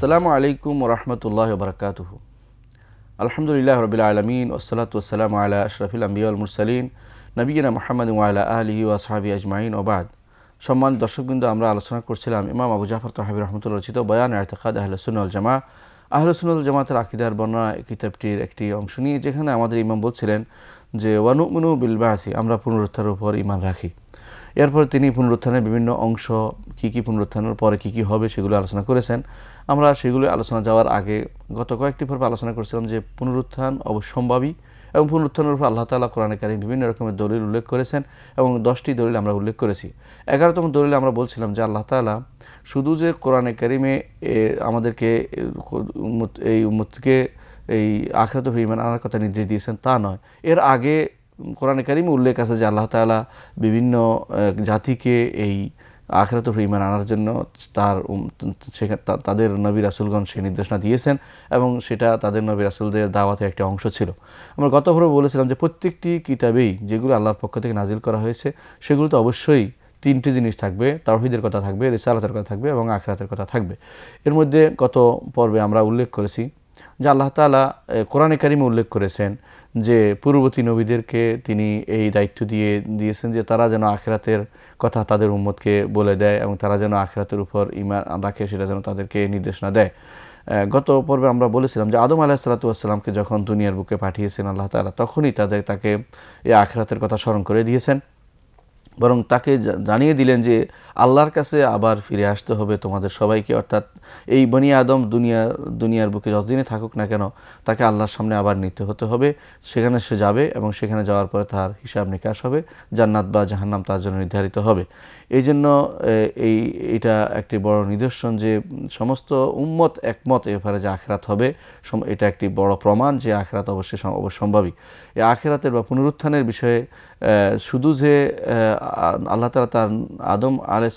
আসসালামু আলাইকুম ওরহমতুল্লাহ বরকাতুহু। আলহামদুলিল্লাহ রবিল আলমিন ওসলাত ওসালাম আলা আশরাফিল আম্বিয়া ওয়াল মুরসালিন নবীনা মুহাম্মদ ওয়া আলা আলিহি ওয়া আসহাবি আজমাইন ওবাদ। সম্মানিত দর্শকবৃন্দ, আমরা আলোচনা করছিলাম ইমাম আবু জাফর তাহাবী রহমতুল্লাহ রচিত বয়ান ইতিকাদ আহলে সুন্নাহ ওয়াল জামাআহ, আহলে সুন্নাহ ওয়াল জামাতের আকীদার বর্ণনা কিতাবটির একটি অংশ নিয়ে, যেখানে আমাদের ইমাম বলছিলেন যে ওয়ানুমিনু বিল বা'সি, আমরা পুনরুত্থানের উপর ঈমান রাখি। এরপর তিনি পুনরুত্থানের বিভিন্ন অংশ, কী পুনরুত্থানের পরে কী হবে সেগুলো আলোচনা করেছেন। আমরা সেগুলো আলোচনা যাওয়ার আগে গত কয়েকটি পর্বে আলোচনা করেছিলাম যে পুনরুত্থান অবশ্যম্ভাবী এবং পুনরুত্থানের উপর আল্লাহ তাআলা কোরআনে কারীমে বিভিন্ন রকমের দলিল উল্লেখ করেছেন এবং 10টি দলিল আমরা উল্লেখ করেছি। 11তম দলিলে আমরা বলছিলাম যে আল্লাহ তাআলা শুধু যে কোরআনে কারীমে আমাদেরকে এই উম্মতকে এই আখিরাতে ঈমান আনার কথা নির্দেশ দিয়েছেন তা নয়, এর আগে কোরআনে কারীমে উল্লেখ আছে যে আল্লাহ তাআলা বিভিন্ন জাতিকে এই আখিরাতে ঈমান আনার জন্য তাদের নবী রাসূলগণ সেই নির্দেশনা দিয়েছেন এবং সেটা তাদের নবী রাসূলদের দাওয়াতের একটা অংশ ছিল। আমরা গত পর্বে বলেছিলাম যে প্রত্যেকটি কিতাবেই যেগুলো আল্লাহর পক্ষ থেকে নাজিল করা হয়েছে সেগুলোতে অবশ্যই 3টি জিনিস থাকবে: তাওহীদের কথা থাকবে, রিসালাতের কথা থাকবে এবং আখিরাতের কথা থাকবে। এর মধ্যে গত পর্বে আমরা উল্লেখ করেছি যে আল্লাহ তাআলা কোরআনে কারীমে উল্লেখ করেছেন যে পূর্ববর্তী নবীদেরকে তিনি এই দায়িত্ব দিয়েছেন যে তারা যেন আখিরাতের কথা তাদের উম্মতকে বলে দেয় এবং তারা যেন আখিরাতের উপর ঈমান রাখে, সেটা যেন তাদেরকে নির্দেশনা দেয়। গত পর্বে আমরা বলেছিলাম যে আদম আলাইহিসসালাতু ওয়াসসালামকে যখন দুনিয়ার বুকে পাঠিয়েছেন আল্লাহ তাআলা, তখনই তাকে এই আখিরাতের কথা স্মরণ করে দিয়েছেন, বরং তাকে জানিয়ে দিলেন যে আল্লাহর কাছে আবার ফিরে আসতে হবে তোমাদের সবাইকে, অর্থাৎ এই বনি আদম দুনিয়ার বুকে যতদিনে থাকুক না কেন তাকে আল্লাহর সামনে আবার নিতে হতে হবে। সেখানে সে যাবে এবং সেখানে যাওয়ার পরে তার হিসাব নিকাশ হবে, জান্নাত বা জাহান্নাম তার জন্য নির্ধারিত হবে। এই জন্য এটা একটি বড় নিদর্শন যে সমস্ত উম্মত একমত এ ব্যাপারে যে আখিরাত হবে, এটা একটি বড় প্রমাণ যে আখিরাত অবশ্যই অবশ্যম্ভাবী। এই আখিরাতের বা পুনরুত্থানের বিষয়ে শুধু যে আল্লাহ তাআলা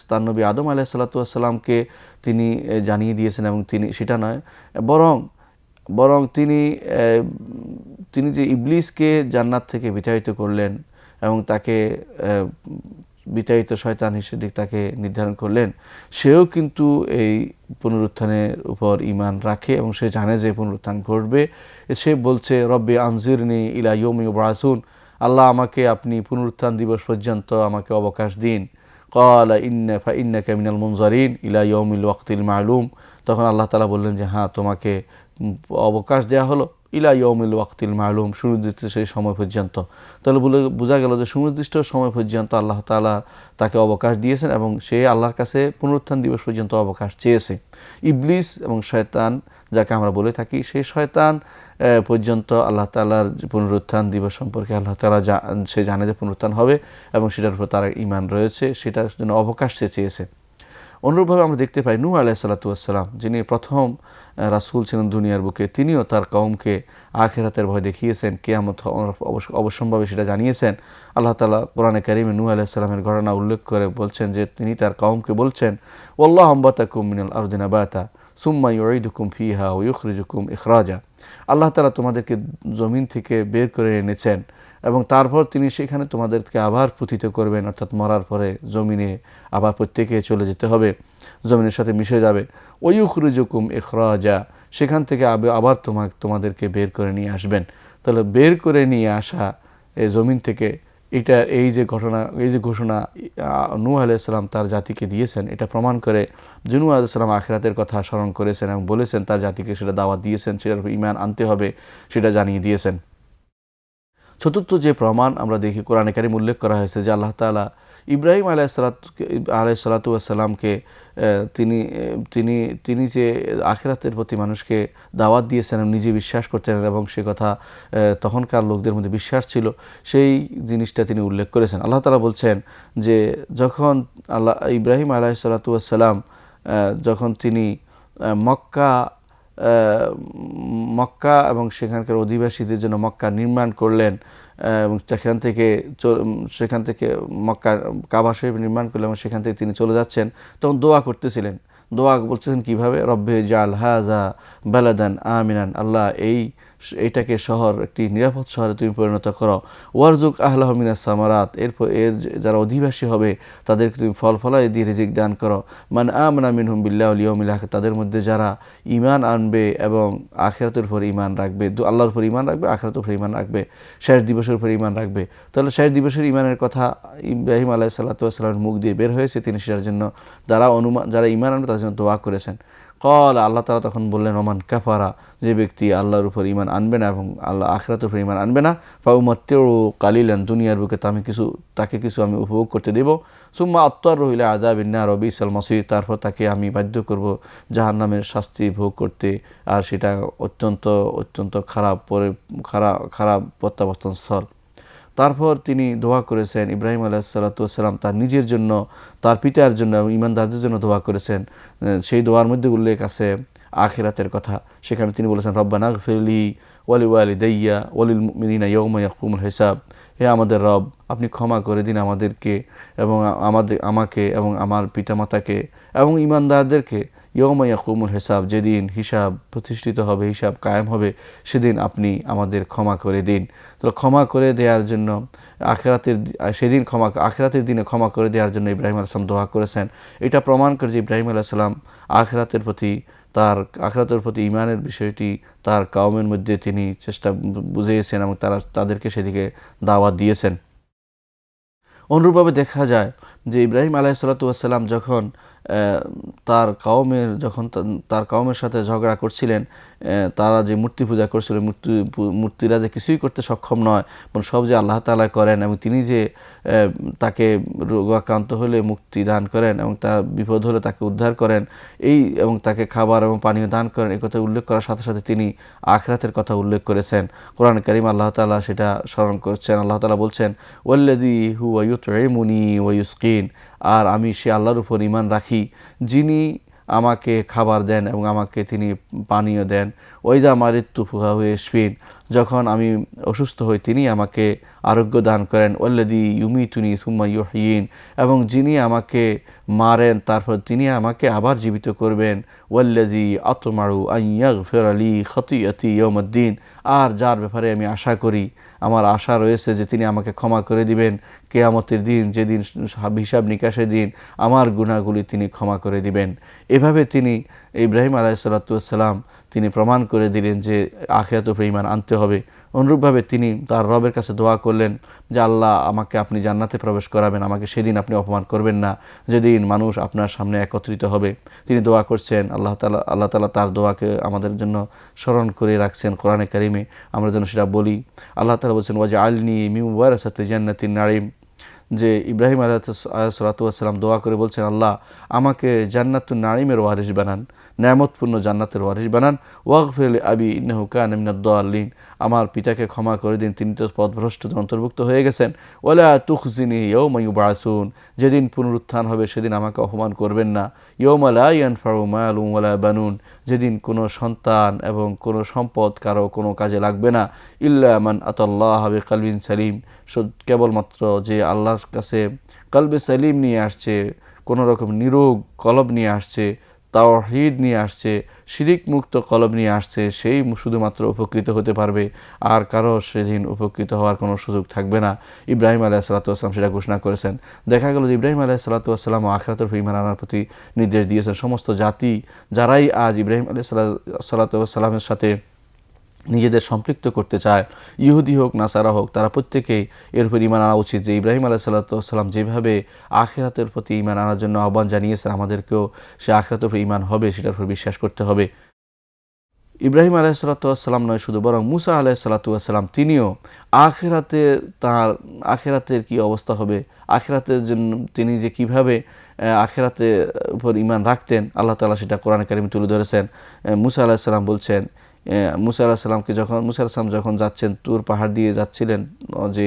তার নবী আদম আলাইহিসসালাতু ওয়াসসালামকে তিনি জানিয়ে দিয়েছেন এবং তিনি সেটা নয়, বরং তিনি যে ইবলিসকে জান্নাত থেকে বিতাড়িত করলেন এবং তাকে বিতাড়িত শয়তান হিসেবে তাকে নির্ধারণ করলেন, সেও কিন্তু এই পুনরুত্থানের উপর ঈমান রাখে এবং সে জানে যে পুনরুত্থান ঘটবে। সে বলছে রব্বি আনজিরনি ইলা ইয়াউমি ইউবআসুন, আল্লাহ আমাকে আপনি পুনরুত্থান দিবস পর্যন্ত আমাকে অবকাশ দিন। ক্বালা ইন্নাকা মিনাল মুনজারিন ইলা ইয়াউমিল ওয়াক্তিল মা'লুম, তখন আল্লাহ তাআলা বললেন যে হ্যাঁ, তোমাকে অবকাশ দেওয়া হলো ইলা ইয়াউমিল ওয়াক্তিল মা'লুম, সুনির্দিষ্ট সেই সময় পর্যন্ত। তাহলে বোঝা গেল যে সুনির্দিষ্ট সময় পর্যন্ত আল্লাহ তাআলা তাকে অবকাশ দিয়েছেন এবং সে আল্লাহর কাছে পুনরুত্থান দিবস পর্যন্ত অবকাশ চেয়েছে। ইবলিস এবং শয়তান যাকে আমরা বলে থাকি, সেই শয়তান পর্যন্ত আল্লাহ তাআলার পুনরুত্থান দিবস সম্পর্কে আল্লাহ তাআলা সে জানে যে পুনরুত্থান হবে এবং সেটার উপর তার ঈমান রয়েছে, সেটার জন্য অবকাশ সে চেয়েছে। অনুরূপভাবে আমরা দেখতে পাই নূহ আলাইহিসসালাতু ওয়াসসালাম, যিনি প্রথম রাসূল ছিলেন দুনিয়ার বুকে, তিনিও তার কওমকে আখিরাতের ভয় দেখিয়েছেন, কিয়ামত অবশ্যম্ভাবী সেটা জানিয়েছেন। আল্লাহ তাআলা কোরআনে কারীমে নূহ আলাইহিস সালামের ঘটনা উল্লেখ করে বলছেন যে তিনি তার কওমকে বলছেন ওয়াল্লাহু আম্বাতাকুম মিনাল আরদি নাবাতা সুম্মা ইউঈদুকুম ফিহা ওয়া ইখরিজুকুম ইখরাজা, আল্লাহ তাআলা তোমাদেরকে জমিন থেকে বের করে এনেছেন এবং তারপর তিনি সেখানে তোমাদেরকে আবার পুতিত করবেন, অর্থাৎ মরার পরে জমিনে আবার প্রত্যেকে চলে যেতে হবে, জমিনের সাথে মিশে যাবে। ওয়া ইখরিজুকুম ইখরাজা, সেখান থেকে আবার তোমাদেরকে বের করে নিয়ে আসবেন। তাহলে বের করে নিয়ে আসা এই জমিন থেকে, এই যে ঘোষণা নূহ আলাইহিস সালাম তার জাতিকে দিয়েছেন, এটা প্রমাণ করে যে নূহ আলাইহিস সালাম আখিরাতের কথা স্মরণ করেছেন এবং বলেছেন তার জাতিকে সেটা দাওয়াত দিয়েছেন, সেটার উপর ঈমান আনতে হবে সেটা জানিয়ে দিয়েছেন। চতুর্থ যে প্রমাণ আমরা দেখি কোরআনে কারীমে উল্লেখ করা হয়েছে যে আল্লাহ তাআলা ইব্রাহিম আলাইহিসসালাতু ওয়াসসালামকে তিনি যে আখিরাতের প্রতি মানুষকে দাওয়াত দিয়েছেন এবং নিজে বিশ্বাস করতেন এবং সে কথা তখনকার লোকদের মধ্যে বিশ্বাস ছিল, সেই জিনিসটা তিনি উল্লেখ করেছেন। আল্লাহ তাআলা বলছেন যে যখন ইব্রাহিম আলাইহিসসালাতু ওয়াসসালাম যখন তিনি মক্কা এবং সেখানকার অধিবাসীদের জন্য মক্কা নির্মাণ করলেন এবং সেখান থেকে মক্কা কাবা শরীফ নির্মাণ করলেন এবং সেখান থেকে তিনি চলে যাচ্ছেন, তখন দোয়া করতেছিলেন। দোয়া বলতেছেন কিভাবে? রব্বে জাল হাযা বালাদান আমিনান, আল্লাহ এই এটাকে শহর একটি নিরাপদ শহরে তুমি পরিণত করো। ওয়ারজুক আহলাহু মিনাস সামারাত, এরপর যারা অধিবাসী হবে তাদেরকে তুমি ফল ফলায় দিয়ে রিজিক দান করো। মান আমানা মিনহুম বিল্লাহি ওয়াল ইয়াউমিল আখির, তাদের মধ্যে যারা ঈমান আনবে এবং আখিরাতের উপর ঈমান রাখবে, আল্লাহর উপর ঈমান রাখবে, আখিরাতের উপর ঈমান রাখবে, শেষ দিবসের উপর ঈমান রাখবে। তাহলে শেষ দিবসের ঈমানের কথা ইব্রাহিম আলাইহিস সালাতু ওয়াস সালামের মুখ দিয়ে বের হয়েছে, তিনি সেটার জন্য যারা ঈমান আনবে তাদের জন্য দোয়া করেছেন। কল, আল্লাহ তাআলা তখন বললেন, ওমান কাফারা, যে ব্যক্তি আল্লাহর উপর ঈমান আনবে না এবং আল্লাহ আখিরাতের উপর ঈমান আনবে না, ফাউমাত্তিউ কালিলান, দুনিয়ার বুকে তাকে কিছু আমি উপভোগ করতে দেব, সুম্মা আত্তারু ইলা আযাবিন নার ওয়া বিসাল মাসীর, তারপর তাকে আমি বাধ্য করব জাহান্নামের শাস্তি ভোগ করতে, আর সেটা অত্যন্ত খারাপ প্রত্যাবর্তন স্থল। তারপর তিনি দোয়া করেছেন, ইব্রাহিম আলাইহিস সালাতু ওয়াস সালাম তার নিজের জন্য, তার পিতার জন্য এবং ঈমানদারদের জন্য দোয়া করেছেন। সেই দোয়ার মধ্যে উল্লেখ আছে আখিরাতের কথা। সেখানে তিনি বলেছেন, রব্বানা গফিরলি ওয়ালি ওয়ালিদাইয়া ওয়ালিল মুমিনিনা ইয়াউমা ইয়াকুমুল হিসাব, হে আমাদের রব, আপনি ক্ষমা করে দিন আমাদেরকে এবং আমাকে এবং আমার পিতামাতাকে এবং ঈমানদারদেরকে, ইয়াউমা ইয়াকুমুল হিসাব, যেদিন হিসাব প্রতিষ্ঠিত হবে, হিসাব কায়েম হবে, সেদিন আপনি আমাদের ক্ষমা করে দিন। তো ক্ষমা করে দেওয়ার জন্য আখিরাতের দিনে ক্ষমা করে দেওয়ার জন্য ইব্রাহিম আলাইহিস সালাম দোয়া করেছেন। এটা প্রমাণ করে যে ইব্রাহিম আলাইহিস সালাম আখিরাতের প্রতি ঈমানের বিষয়টি তার কওমের মধ্যে তিনি চেষ্টা বুঝিয়েছেন এবং তাদেরকে সেদিকে দাওয়াত দিয়েছেন। অনুরূপভাবে দেখা যায় যে ইব্রাহিম আলাইহিস সালাতু ওয়াস সালাম যখন তার কওমের সাথে ঝগড়া করছিলেন, তারা যে মূর্তি পূজা করছিল, মূর্তিরা যে কিছুই করতে সক্ষম নয় এবং সব যে আল্লাহ তাআলা করেন, এবং তিনি যে তাকে রোগাক্রান্ত হলে মুক্তি দান করেন এবং তার বিপদ হলে তাকে উদ্ধার করেন, এবং তাকে খাবার এবং পানীয় দান করেন, এই কথা উল্লেখ করার সাথে সাথে তিনি আখিরাতের কথা উল্লেখ করেছেন। কোরআন কারীম আল্লাহ তাআলা সেটা স্মরণ করছেন। আল্লাহ তাআলা বলছেন, ওয়াল্লাযী হুয়া ইউতঈমুনি ওয়া ইউসকিন, আর আমি সে আল্লাহর উপর ঈমান রাখি যিনি আমাকে খাবার দেন এবং আমাকে তিনি পানীয় দেন। ওয়াইজা মারিতু ফাহুয়া ইয়াশফিন, যখন আমি অসুস্থ হই তিনি আমাকে আরোগ্য দান করেন। ওয়াল্লাযী ইউমিতুনি সুম্মা ইউহয়িন, এবং যিনি আমাকে মারেন তারপর তিনি আমাকে আবার জীবিত করবেন। ওয়াল্লাযী আতমাউ আন ইয়াগফিরা লি খাতিয়াতি ইয়াউমিদ্দিন, আর যার ব্যাপারে আমি আশা করি, আমার আশা রয়েছে যে তিনি আমাকে ক্ষমা করে দিবেন কিয়ামতের দিন, যেদিন হিসাব নিকাশের দিন আমার গুনাহগুলি তিনি ক্ষমা করে দিবেন। এভাবে তিনি ইব্রাহিম আলাইহিস সালাতু ওয়াস সালাম তিনি প্রমাণ করে দিলেন যে আখিরাতের উপর ঈমান আনতে হবে। অনুরূপভাবে তিনি তার রবের কাছে দোয়া করলেন যে আল্লাহ, আমাকে আপনি জান্নাতে প্রবেশ করাবেন, আমাকে সেদিন আপনি অপমান করবেন না যেদিন মানুষ আপনার সামনে একত্রিত হবে। তিনি দোয়া করছেন, আল্লাহ তাআলা তার দোয়াকে আমাদের জন্য স্মরণ করে রাখছেন কোরআনে কারিমে, আমরা যেন সেটা বলি। আল্লাহ তাআলা বলছেন, ওয়াজআলনি মিন ওয়ারাসাতি জান্নাতিন নাঈম, যে ইব্রাহিম আলাইহিস সালাতু ওয়াস সালাম দোয়া করে বলছেন, আল্লাহ আমাকে জান্নাতুন নাঈমের ওয়ারিস বানান, নেয়ামতপূর্ণ জান্নাতের ওয়ারিস বানান। ওয়াগফির লি আবি ইন্নাহু কানা মিনাদ দাল্লিন, আমার পিতাকে ক্ষমা করে দিন, তিনি তো পথভ্রষ্টদের অন্তর্ভুক্ত হয়ে গেছেন। ওয়ালা তুখজিনি ইয়াওমা ইউবআসুন, যেদিন পুনরুত্থান হবে সেদিন আমাকে অপমান করবেন না। ইয়াওমা লা ইয়ানফাউ মালুন ওয়ালা বানুন, যেদিন কোনো সন্তান এবং কোনো সম্পদ কারো কোনো কাজে লাগবে না। ইল্লা মান আতাল্লাহা বিকলবিন সালিম, কেবলমাত্র যে আল্লাহর কাছে কলবে সালিম নিয়ে আসছে, কোনো রকম নিরোগ কলব নিয়ে আসছে, তাওহীদ নিয়ে আসছে, শিরিক মুক্ত কলব নিয়ে আসছে, সেই শুধুমাত্র উপকৃত হতে পারবে, আর কারো সেদিন উপকৃত হওয়ার কোনো সুযোগ থাকবে না। ইব্রাহিম আলাইহিস সালাতু ওয়াস সালাম সেটা ঘোষণা করেছেন। দেখা গেল যে ইব্রাহিম আলাইহিস সালাতু ওয়াস সালাম আখিরাতের উপর ঈমান আনার প্রতি নির্দেশ দিয়েছেন। সমস্ত জাতি যারাই আজ ইব্রাহিম আলাইহিস সালাতু ওয়াস সালামের সাথে নিজেদের সম্পৃক্ত করতে চায়, ইহুদি হোক নাসারা হোক, তারা প্রত্যেকেই এর উপর ঈমান আনা উচিত যে ইব্রাহিম আলাইহিস সালাতু ওয়াস সালাম যেভাবে আখিরাতের প্রতি ঈমান আনার জন্য আহ্বান জানিয়েছেন, আমাদেরকেও সে আখিরাতের উপর ঈমান হবে সেটার উপর বিশ্বাস করতে হবে। ইব্রাহিম আলাইহিস সালাতু ওয়াস সালাম নয় শুধু, বরং মুসা আলাইহিস সালাতু ওয়াস সালাম তিনিও আখিরাতের কি অবস্থা হবে, আখিরাতের জন্য তিনি যে কিভাবে আখিরাতের উপর ঈমান রাখতেন, আল্লাহ তাআলা সেটা কোরআনে কারিমে তুলে ধরেছেন। মুসা আলাইহিস সালাম বলছেন, মুসা আলাইহিস সালাম যখন যাচ্ছেন, তুর পাহাড় দিয়ে যাচ্ছিলেন, যে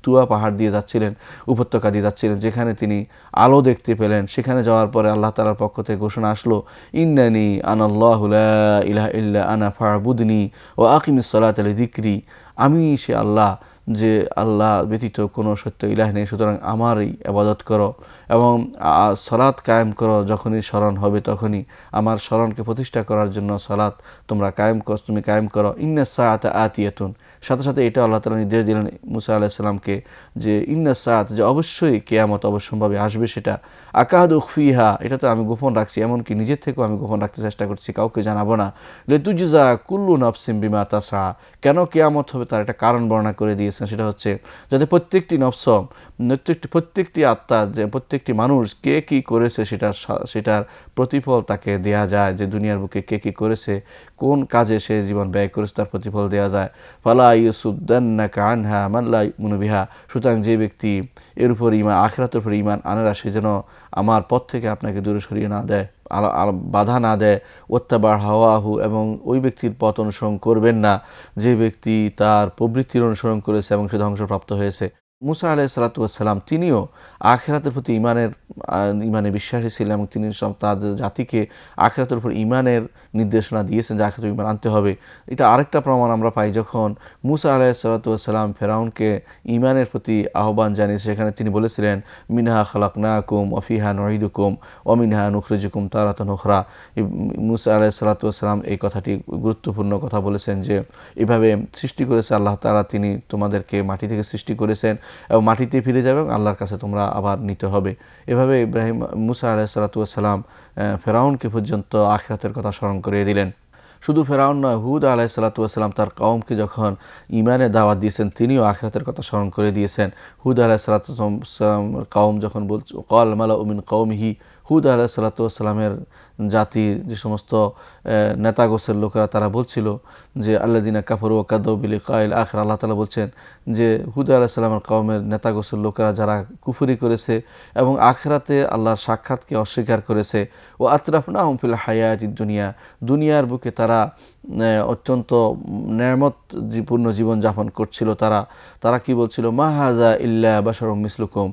তুয়া পাহাড় দিয়ে যাচ্ছিলেন, উপত্যকা দিয়ে যাচ্ছিলেন, যেখানে তিনি আলো দেখতে পেলেন, সেখানে যাওয়ার পরে আল্লাহ তাআলার পক্ষ থেকে ঘোষণা আসলো, ইন্নানি আনাল্লাহু লা ইলাহা ইল্লা আনা ফা'বুদনি ওয়া আকিমিস সালাতা লিযিকরি, আমি সে আল্লাহ, যে আল্লাহ ব্যতীত কোনো সত্য ইলাহ নেই, সুতরাং আমারই ইবাদত করো এবং সালাত কায়েম করো। যখনই স্মরণ হবে তখনই আমার স্মরণকে প্রতিষ্ঠা করার জন্য সালাত তুমি কায়েম করো। ইন্নাস সাআতা আতিয়াতুন, সাথে সাথে এটা আল্লাহ তাআলা নির্দেশ দিলেন মুসা আলাইহিস সালামকে যে ইন্নাস সাআত, যে অবশ্যই কিয়ামত অবশ্যম্ভাবী আসবে, সেটা আকাদু উখফিহা, এটা তো আমি গোপন রাখছি, এমনকি নিজের থেকেও আমি গোপন রাখতে চেষ্টা করছি, কাউকে জানাবো না। লিতুজজা কুল্লু নাফসিন বিমা তাসআ, কেন কিয়ামত হবে তার একটা কারণ বর্ণনা করে দিয়েছেন। সেটা হচ্ছে যাতে প্রত্যেকটি নফস, প্রত্যেকটি আত্মা, যে প্রত্যেকটি মানুষ কে কী করেছে সেটার প্রতিফল তাকে দেয়া যায়, যে দুনিয়ার বুকে কে কী করেছে, কোন কাজে সে জীবন ব্যয় করেছে তার প্রতিফল দেয়া যায়। ফালা ইউসুদ্দান্নাকা আনহা মান লা ইউমিনু বিহা, সুতরাং যে ব্যক্তি এর উপর আখিরাতের উপর ঈমান আনে না, সে যেন আমার পথ থেকে আপনাকে দূরে সরিয়ে না দেয়, বাধা না দেয়। ওত্তাবা হাওয়াহু, এবং ওই ব্যক্তির পথ অনুসরণ করবেন না যে ব্যক্তি তার প্রবৃত্তির অনুসরণ করেছে এবং সে ধ্বংসপ্রাপ্ত হয়েছে। মুসা আলাইহিস সালাতু ওয়াস সালাম তিনিও আখিরাতের প্রতি ঈমানে বিশ্বাসী ছিলেন এবং তিনি তাদের জাতিকে আখিরাতের উপর ঈমানের নির্দেশনা দিয়েছেন যে আখিরাতে ঈমান আনতে হবে। এটা আরেকটা প্রমাণ আমরা পাই, যখন মুসা আলাইহিস সালাতু ওয়াস সালাম ফেরাউনকে ঈমানের প্রতি আহ্বান জানিয়েছে, সেখানে তিনি বলেছিলেন মিনহা খালাকনাকুম ওয়া ফিহা নুঈদুকুম ওয়া মিনহা নুখরিজুকুম তারাতান উখরা। মুসা আলাইহিস সালাতু ওয়াস সালাম এই কথাটি গুরুত্বপূর্ণ কথা বলেছেন যে এভাবে সৃষ্টি করেছে আল্লাহ তাআলা, তিনি তোমাদেরকে মাটি থেকে সৃষ্টি করেছেন এবং মাটিতে ফিরে যাবে এবং আল্লাহর কাছে তোমরা আবার নিতে হবে। এভাবে মুসা আলাইহিস সালাতু ওয়াস সালাম ফেরাউনকে পর্যন্ত আখিরাতের কথা স্মরণ করিয়ে দিলেন। শুধু ফেরাউন নয়, হুদ আলাইহিস সালাতু ওয়াস সালাম তার কওমকে যখন ঈমানের দাওয়াত দিয়েছেন, তিনিও আখিরাতের কথা স্মরণ করে দিয়েছেন। হুদ আলাইহিস সালাতু ওয়াস সালামের কওম যখন বলছে ক্বাল মালাউ মিন কওমিহি, হুদ আলাইহিস সালাতু ওয়াস সালামের জাতির যে সমস্ত নেতাগোছের লোকেরা তারা বলছিল যে আল্লাযিনা কাফারু ওয়া কাযযাবু বিলিকাইল আখির, আল্লাহ তাআলা বলছেন যে হুদ আলাইহিস সালামের কওমের নেতাগোছের লোকেরা যারা কুফরি করেছে এবং আখিরাতে আল্লাহর সাক্ষাৎকে অস্বীকার করেছে, ও আতরাফনাহুম ফিল হায়াতিদ দুনিয়া, দুনিয়ার বুকে তারা অত্যন্ত নেয়ামতপূর্ণ জীবনযাপন করছিল। তারা কি বলছিল, মা হাযা ইল্লা বাশারুম মিসলুকুম,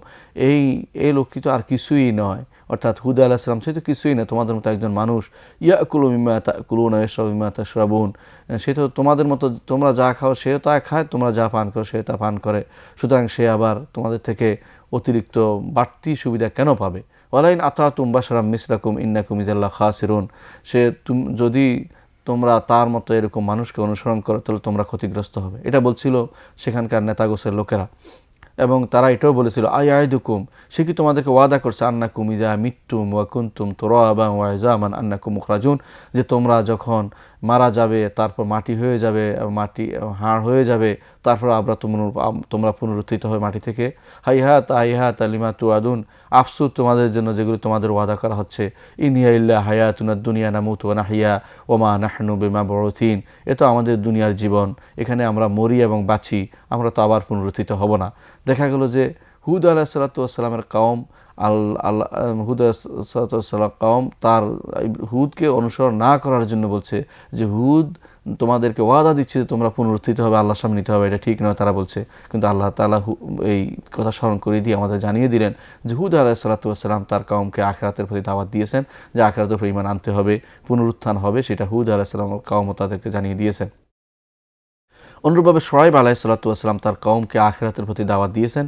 এই লোকটি তো আর কিছুই নয়, অর্থাৎ হুদ আলাইহিস সালাম সে তো কিছুই না, তোমাদের মতো একজন মানুষ। ইয়াকুলু মিম্মা তাকুলুনা ওয়া ইয়াশরাবু মিম্মা তাশরাবুন, সে তো তোমাদের মতো, তোমরা যা খাও সেও তা খায়, তোমরা যা পান করো সে তা পান করে, সুতরাং সে আবার তোমাদের থেকে অতিরিক্ত বাড়তি সুবিধা কেন পাবে। ওয়ালাইন আতাতুম বাশারাম মিসলাকুম ইন্নাকুম ইযাল্লা খাসিরুন, যদি তোমরা তার মতো এরকম মানুষকে অনুসরণ করো তাহলে তোমরা ক্ষতিগ্রস্ত হবে। এটা বলছিল সেখানকার নেতাগোছের লোকেরা। এবং তারা এটাও বলেছিল আইয়াইদুকুম, সে কি তোমাদেরকে ওয়াদা করছে আন্নাকুম ইজা মিত্তুম ওয়া কুনতুম তুরাবান ওয়া ইজামান আন্নাকুম মুখরাজুন, যে তোমরা যখন মারা যাবে, তারপর মাটি হয়ে যাবে, মাটি হাড় হয়ে যাবে, তারপর আবার তোমরা পুনরুত্থিত হবে মাটি থেকে। হাইহাত লিমা তুআদুন, আফসোস তোমাদের জন্য যেগুলো তোমাদের ওয়াদা করা হচ্ছে। ইন হিয়া ইল্লা হায়াতুনাদ দুনিয়া নামুতু ওয়া নাহইয়া ওয়া মা নাহনু বিমাবউথিন, এ তো আমাদের দুনিয়ার জীবন, এখানে আমরা মরি এবং বাঁচি, আমরা তো আবার পুনরুত্থিত হব না। দেখা গেল যে হুদ আলাইহিস সালাতু ওয়াস সালামের কওম হুদ আলাইহিস সালাতু ওয়াস সালাম কওম তার হুদকে অনুসরণ না করার জন্য বলছে যে হুদ তোমাদেরকে ওয়াদা দিচ্ছে যে তোমরা পুনরুত্থিত হবে, আল্লাহর সামনে নিতে হবে, এটা ঠিক নয় তারা বলছে। কিন্তু আল্লাহ তাআলা এই কথা স্মরণ করে দিয়ে আমাদের জানিয়ে দিলেন যে হুদ আলাইহিস সালাতু ওয়াস সালাম তার কওমকে আখিরাতের প্রতি দাওয়াত দিয়েছেন, যে আখিরাতের উপর ঈমান আনতে হবে, পুনরুত্থান হবে, সেটা হুদ আলাইহিস সালামের কওম তাদেরকে জানিয়ে দিয়েছেন। অনুরূপভাবে শুআয়ব আলাইহিস সালাতু ওয়াস সালাম তার কওমকে আখিরাতের প্রতি দাওয়াত দিয়েছেন।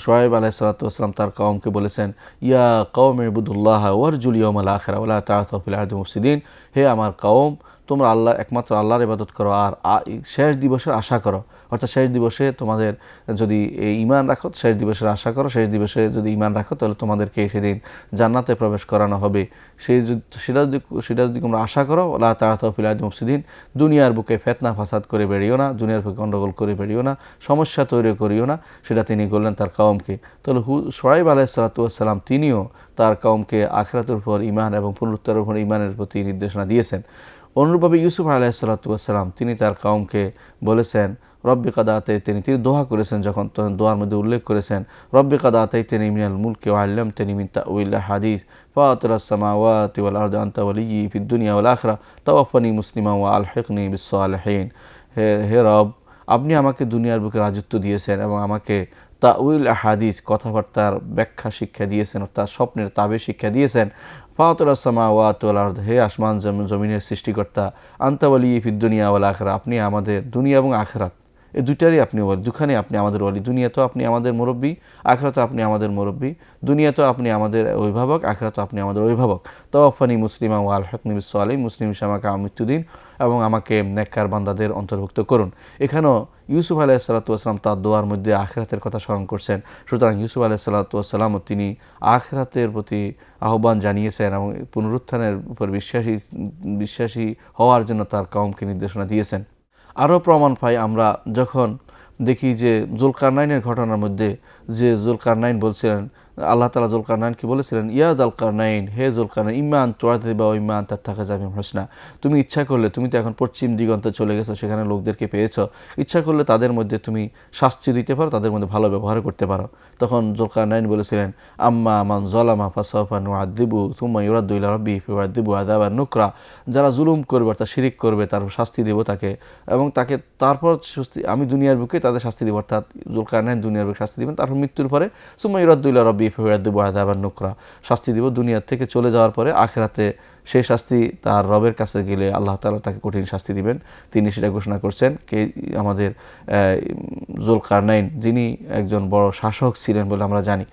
শুআয়ব আলাইহিস সালাতু ওয়াস সালাম তার কওমকে বলেছেন, ইয়া কওমি ইবুদুল্লাহ ওয়ারজুল ইয়াউমাল আখিরা ওয়া লা তা'আসু ফিল আরদি মুফসিদিন, হে আমার কওম, তোমরা একমাত্র আল্লাহর ইবাদত করো আর শেষ দিবসের আশা করো, অর্থাৎ শেষ দিবসে তোমাদের যদি ঈমান রাখো, শেষ দিবসের আশা করো, শেষ দিবসে যদি ঈমান রাখো তাহলে তোমাদেরকে সেদিন জান্নাতে প্রবেশ করানো হবে। সেটা যদি তোমরা আশা করো, ওয়া লা তা'আসু ফিল আরদি মুফসিদিন, দুনিয়ার বুকে ফিতনা ফাসাদ করে বেরিও না, দুনিয়ার বুকে গন্ডগোল করে বেরিও না, সমস্যা তৈরি করিও না, সেটা তিনি বললেন তার কওমকে। তাহলে শুআয়ব আলাইহিস সালাতু ওয়াস সালাম তিনিও তার কওমকে আখিরাতের উপর ঈমান এবং পুনরুত্থানের উপর ঈমানের প্রতি নির্দেশনা দিয়েছেন। অনুরূপভাবে ইউসুফ আলাইহিস সালাতু ওয়াস সালাম তিনি তার কওমকে বলেছেন রব্বি কাদ আতাইতানি, তিনি দোয়া করেছেন, যখন তখন দোয়ার মধ্যে উল্লেখ করেছেন রব্বি কাদ আতাইতানি মিনাল মুলকি ওয়া আল্লামতানি মিন তা'উইল হাদিস ফাতিরাস সামাওয়াতি ওয়াল আরদি আনতা ওয়ালিয়্যি ফিদ দুনিয়া ওয়াল আখিরাহ তাওয়াফানি মুসলিমান ওয়া আলহিকনি বিস সালিহিন। হে রব, আপনি আমাকে দুনিয়ার বুকে রাজত্ব দিয়েছেন এবং আমাকে তা'উইল হাদিস কথাবার্তার ব্যাখ্যা শিক্ষা দিয়েছেন, অর্থাৎ স্বপ্নের তাবির শিক্ষা দিয়েছেন। ফাতিরাস সামাওয়াতি ওয়াল আরদ, হে আসমান জমিনের সৃষ্টিকর্তা, আনতা ওয়ালিয়্যি ফিদ দুনিয়া ওয়াল আখিরাহ, আপনি আমাদের দুনিয়া এবং আখিরাত এই দুইটারই আপনি ওয়ালি, দুখানে আপনি আমাদের ওয়ালি। দুনিয়াতেও আপনি আমাদের মুরব্বী, আখিরাতেও আপনি আমাদের মুরব্বী। দুনিয়াতেও আপনি আমাদের অভিভাবক, আখিরাতেও আপনি আমাদের অভিভাবক। তাওয়াফানি মুসলিমা ওয়া আলহিকনি বিস-সালিহিন, মুসলিম হিসেবে আমাকে মৃত্যু দিন এবং আমাকে নেককার বান্দাদের অন্তর্ভুক্ত করুন। এখানেও ইউসুফ আলাইহিস সালাতু ওয়াস সালাম তার দোয়ার মধ্যে আখিরাতের কথা স্মরণ করছেন। সুতরাং ইউসুফ আলাইহিস সালাতু ওয়াস সালামও তিনি আখিরাতের প্রতি আহ্বান জানিয়েছেন এবং পুনরুত্থানের উপর বিশ্বাসী হওয়ার জন্য তার কওমকে নির্দেশনা দিয়েছেন। আরও প্রমাণ পাই আমরা যখন দেখি যে যুলকারনাইনের ঘটনার মধ্যে, যে যুলকারনাইন বলছিলেন, আল্লাহ তাআলা যুলকারনাইনকে বলেছিলেন, ইয়া যুলকারনাইন, হে যুলকারনাইন, ইম্মা আন তুআযিবা ওয়া ইম্মা আন তাত্তাখিযা বিহিম হুসনা। তুমি ইচ্ছা করলে, তুমি তো এখন পশ্চিম দিগন্তে চলে গেছো, সেখানে লোকদেরকে পেয়েছো, ইচ্ছা করলে তাদের মধ্যে তুমি শাস্তি দিতে পারো, তাদের মধ্যে ভালো ব্যবহার করতে পারো। তখন যুলকারনাইন বলেছিলেন, আম্মা মান যালামা ফাসাওফা নুআযিবু সুম্মা ইউরাদ্দু ইলা রাব্বিহি ফায়ুআযিবু আযাবান নুকরা। যারা জুলুম করবে, অর্থাৎ শিরিক করবে, তার শাস্তি দেব তাকে, এবং তাকে তারপর আমি দুনিয়ার বুকে তাদের শাস্তি দেব। অর্থাৎ যুলকারনাইন দুনিয়ার বুকে শাস্তি দিবেন, তারপর মৃত্যুর পরে সুম্মা ইউরাদ্দু ইলা রাব্বিহি ফায়ুআযিবু আযাবান নুকরা, শাস্তি দিব দুনিয়া থেকে চলে যাওয়ার পরে। আখিরাতে সেই শাস্তি তার রবের কাছে গেলে আল্লাহ তাআলা তাকে কঠিন শাস্তি দিবেন। তিনি সেটা ঘোষণা করছেন। কে? আমাদের যুলকারনাইন, যিনি একজন বড় শাসক ছিলেন বলে আমরা জানি।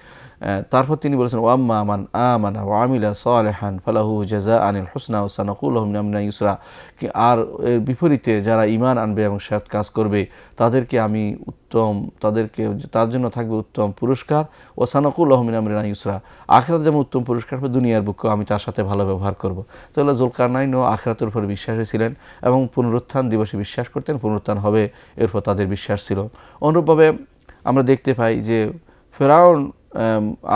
তারপর তিনি বলেছেন, ওয়াম্মা মান আমানা ওয়া আমিলা সালিহান ফালাহু জাযাআনিল হুসনা ওয়া সানাকুলু লাহুম মিন আমরিনা ইউসরা। আর এর বিপরীতে যারা ঈমান আনবে এবং সৎ কাজ করবে তাদেরকে আমি তার জন্য থাকবে উত্তম পুরস্কার, ও সানাকুলু লাহুম মিন আমরিনা ইউসরা। আখিরাতে যেমন উত্তম পুরস্কার পাবে, দুনিয়ার বুকেও আমি তার সাথে ভালো ব্যবহার করব। তাহলে যুলকারনাইনও আখিরাতের উপর বিশ্বাসী ছিলেন এবং পুনরুত্থান দিবসে বিশ্বাস করতেন, পুনরুত্থান হবে এরপর তাদের বিশ্বাস ছিল। অনুরূপভাবে আমরা দেখতে পাই যে ফেরাউন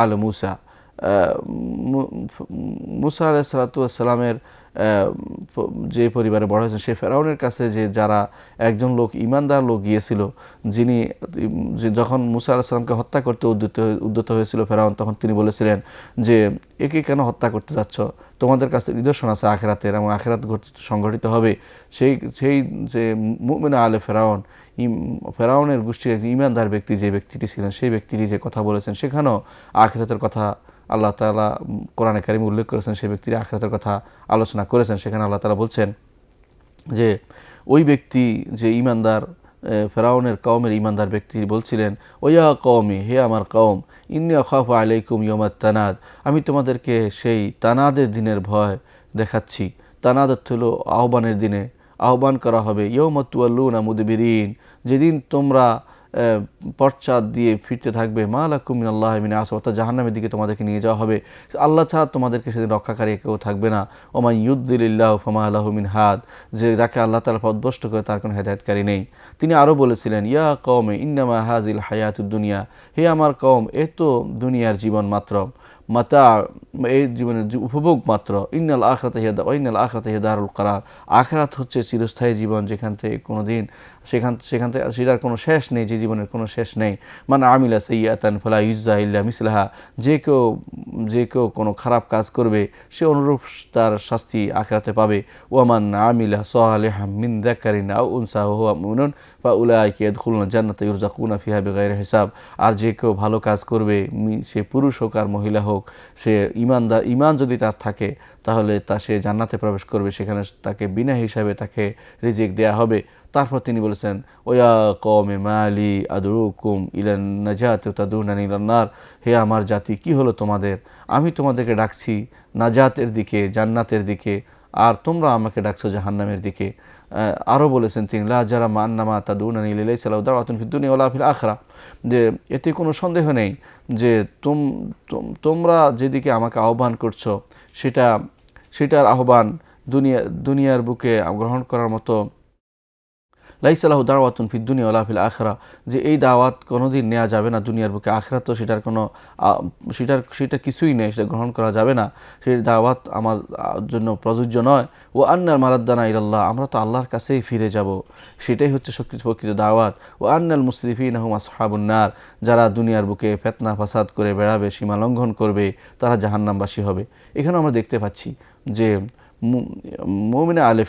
আল মুসা, মুসা আলাইহিস সালাতু ওয়াস সালামের যে পরিবারে বড় হয়েছেন, সেই ফেরাউনের কাছে যে যারা একজন লোক, ইমানদার লোক গিয়েছিল, যিনি যখন মুসা আলাইহিস সালামকে হত্যা করতে উদ্যত হয়েছিল ফেরাউন, তখন তিনি বলেছিলেন যে একে কেন হত্যা করতে যাচ্ছ, তোমাদের কাছে নিদর্শন আছে আখিরাতের, এবং আখিরাত সংঘটিত হবে। সেই যে মুমিন আলে ফেরাউনের গোষ্ঠীর একজন ইমানদার ব্যক্তি যে ব্যক্তিটি ছিলেন, সেই ব্যক্তিটি যে কথা বলেছেন, সেখানেও আখিরাতের কথা আল্লাহ তাআলা কোরআনে কারিমে উল্লেখ করেছেন। সেই ব্যক্তির আখিরাতের কথা আলোচনা করেছেন। সেখানে আল্লাহ তাআলা বলছেন যে ওই ব্যক্তি যে ইমানদার, ফেরাউনের কওমের ইমানদার ব্যক্তি বলছিলেন, ওয়া কওমি, হে আমার কওম, ইন্নী আখাফু আলাইকুম ইয়াউমাত তানাদ, আমি তোমাদেরকে সেই তানাদের দিনের ভয় দেখাচ্ছি। তানাদ হলো আহ্বানের দিনে আহ্বান করা হবে, ইয়াউমা তুওয়াল্লুনা মুদবিরিন, যেদিন তোমরা পশ্চাৎ দিয়ে ফিরতে থাকবে, মা লাকুম মিনাল্লাহি মিন আসিম, অর্থাৎ জাহান্নামের দিকে তোমাদেরকে নিয়ে যাওয়া হবে। আল্লাহ ছাড়া তোমাদেরকে সেদিন রক্ষাকারী কেউ থাকবে না। ওমা ইউদ্দিলিল্লাহু ফামা লাহু মিন হাদ, যে যাকে আল্লাহ তাআলা পথভ্রষ্ট করে তার কোনো হেদায়েতকারী নেই। তিনি আরও বলেছিলেন, ইয়া কওমে ইন্নামা হাযিল হায়াতুদ দুনিয়া, হে আমার কওম, এ তো দুনিয়ার জীবন মাত্র, মাতা, এই জীবনের উপভোগ মাত্র। ইন্নাল আখিরাতা হিয়া দারুল কারার, আখিরাত হচ্ছে চিরস্থায়ী জীবন, যেখান থেকে কোনো দিন সেখান থেকে সেটার কোনো শেষ নেই, যে জীবনের কোনো শেষ নেই। মান আমিলা সাইয়্যাতান ফালা ইউজজা ইল্লা মিসলাহা, যে কেউ কোনো খারাপ কাজ করবে সে অনুরূপ তার শাস্তি আখিরাতে পাবে। ওয়ামান আমিলা সালিহাম মিন যাকারিন আও উনসা ওয়া হুয়া মুমিনুন ফাউলাইকা ইয়াদখুলুনা জান্নাতা ইউরযাকুনা ফিহা বিগাইরি হিসাব। আর যে কেউ ভালো কাজ করবে, সে পুরুষ হোক আর মহিলা হোক, সে ঈমান যদি তার থাকে, তাহলে সে জান্নাতে প্রবেশ করবে, সেখানে তাকে বিনা হিসাবে তাকে রিজিক দেয়া হবে। তারপর তিনি বলেছেন, ওয়া কওমে মালি আদউকুম ইলান নাজাতি ওয়া তাদউনানি ইলান নার, হে আমার জাতি, কি হলো তোমাদের, আমি তোমাদেরকে ডাকছি নাজাতের দিকে, জান্নাতের দিকে, আর তোমরা আমাকে ডাকছো জাহান্নামের দিকে। আরও বলেছেন তিনি, লা জারামা আন্নামা তাদউনানি লাইসা লাহু দাওয়াতুন ফিদ দুনিয়া ওয়ালা ফিল আখিরাহ, যে এতে কোনো সন্দেহ নেই যে তোমরা যেদিকে আমাকে আহ্বান করছো সেটার আহ্বান দুনিয়ার বুকে গ্রহণ করার মতো লাইসা লাহু দাওয়াতুন ফিদ দুনিয়া ওয়ালা ফিল আখিরাহ, যে এই দাওয়াত কোনোদিন নেওয়া যাবে না দুনিয়ার বুকে। আখিরাত তো সেটার কোনো সেটা কিছুই নেই, সেটা গ্রহণ করা যাবে না, সেই দাওয়াত আমার জন্য প্রযোজ্য নয়। ও আন্নাল মারাদ্দানা ইলাল্লাহ, আমরা তো আল্লাহর কাছেই ফিরে যাব, সেটাই হচ্ছে প্রকৃত দাওয়াত। ও আন্নাল মুসরিফিনা হুম আসহাবুন নার, যারা দুনিয়ার বুকে ফিতনা ফাসাদ করে বেড়াবে, সীমা লঙ্ঘন করবে, তারা জাহান্নামবাসী হবে। এখানে আমরা দেখতে পাচ্ছি যে মুমিনে আলে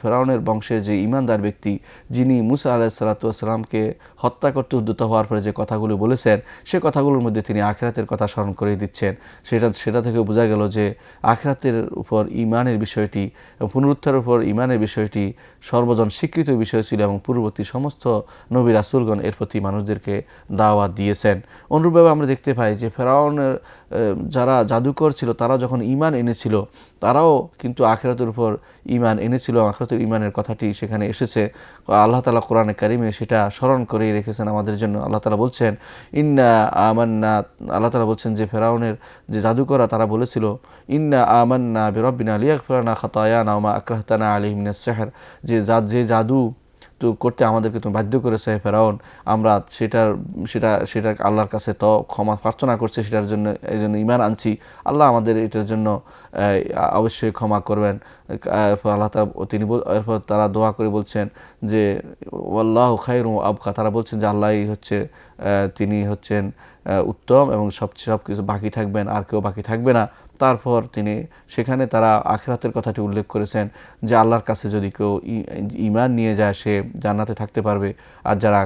ফেরাউনের বংশের যে ইমানদার ব্যক্তি, যিনি মুসা আলাইহিস সালাতু ওয়াস সালামকে হত্যা করতে উদ্যত হওয়ার পরে যে কথাগুলো বলেছেন, সে কথাগুলোর মধ্যে তিনি আখিরাতের কথা স্মরণ করে দিচ্ছেন। সেটা থেকে বোঝা গেল যে আখিরাতের উপর ঈমানের বিষয়টি এবং পুনরুত্থানের উপর ঈমানের বিষয়টি সর্বজন স্বীকৃত বিষয় ছিল এবং পূর্ববর্তী সমস্ত নবী রাসূলগণ এর প্রতি মানুষদেরকে দাওয়াত দিয়েছেন। অনুরূপভাবে আমরা দেখতে পাই যে ফেরাউনের যারা জাদুকর ছিল তারা যখন ঈমান এনেছিল, তারাও কিন্তু আখিরাতের উপর ঈমান এনেছিল। আখিরাতের ঈমানের কথাটি সেখানে এসেছে। আল্লাহ তাআলা কোরআনে কারিমে সেটা স্মরণ করেই রেখেছেন আমাদের জন্য। আল্লাহ তাআলা বলছেন ইন্না আমান্না, আল্লাহ তাআলা বলছেন যে ফেরাউনের যে জাদুকররা তারা বলেছিল ইন্না আমান্না বিরাব্বিনা লিয়াগফির লানা খাতায়ানা ওয়া মা আকরাহতানা আলাইহি মিনাস সিহর, যে জাদু তো করতে আমাদেরকে তুমি বাধ্য করেছে হে ফেরাউন, আমরা সেটা আল্লাহর কাছে তো ক্ষমা প্রার্থনা করছে, সেটার জন্য এই জন্য ঈমান আনছি, আল্লাহ আমাদের এটার জন্য অবশ্যই ক্ষমা করবেন। এরপর আল্লাহ এরপর তারা দোয়া করে বলছেন যে ওয়াল্লাহু খায়রুন ওয়া আবকা, তারা বলছেন যে আল্লাহই হচ্ছে তিনি হচ্ছেন উত্তম এবং সব কিছু বাকি থাকবেন, আর কেউ বাকি থাকবে না। তারপর সেখানে তারা আখিরাতের কথাটি উল্লেখ করেছেন যে আল্লাহর কাছে যদি কেউ ঈমান নিয়ে যায় সে জান্নাতে থাকতে পারবে, আর যারা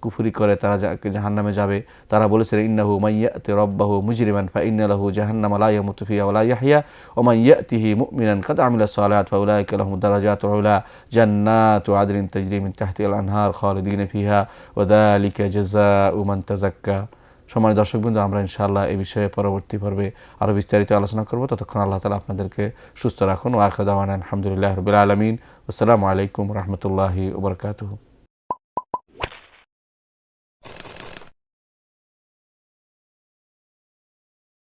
কুফরি করে তারা জাহান্নামে যাবে। তারা বলেছেন ইন্নাহু মাইয়াতি রাব্বাহু মুজরিমান ফাইন্না লাহু জাহান্নামা লা ইয়ামুতু ফিহা ওয়া লা ইয়াহইয়া ওয়া মান ইয়াতিহি মুমিনান কাদ আমিলা সালাত ফাউলাইকা লাহুম দারাজাতুল উলা জান্নাতু আদনিন তাজরি মিন তাহতিহাল আনহার খালিদিনা ফিহা ওয়া যালিকা জাযাউ মান তাযাক্কা। সম্মানিত দর্শকবৃন্দ, আমরা ইনশাআল্লাহ এই বিষয়ে পরবর্তী পর্বে আরও বিস্তারিত আলোচনা করব। ততক্ষণ আল্লাহ তাআলা আপনাদেরকে সুস্থ রাখুন। ওয়া আখিরু দাওয়ানা আলহামদুলিল্লাহি রাব্বিল আলামিন। আসসালামু আলাইকুম ওয়া রাহমাতুল্লাহি ওয়া বারাকাতুহু।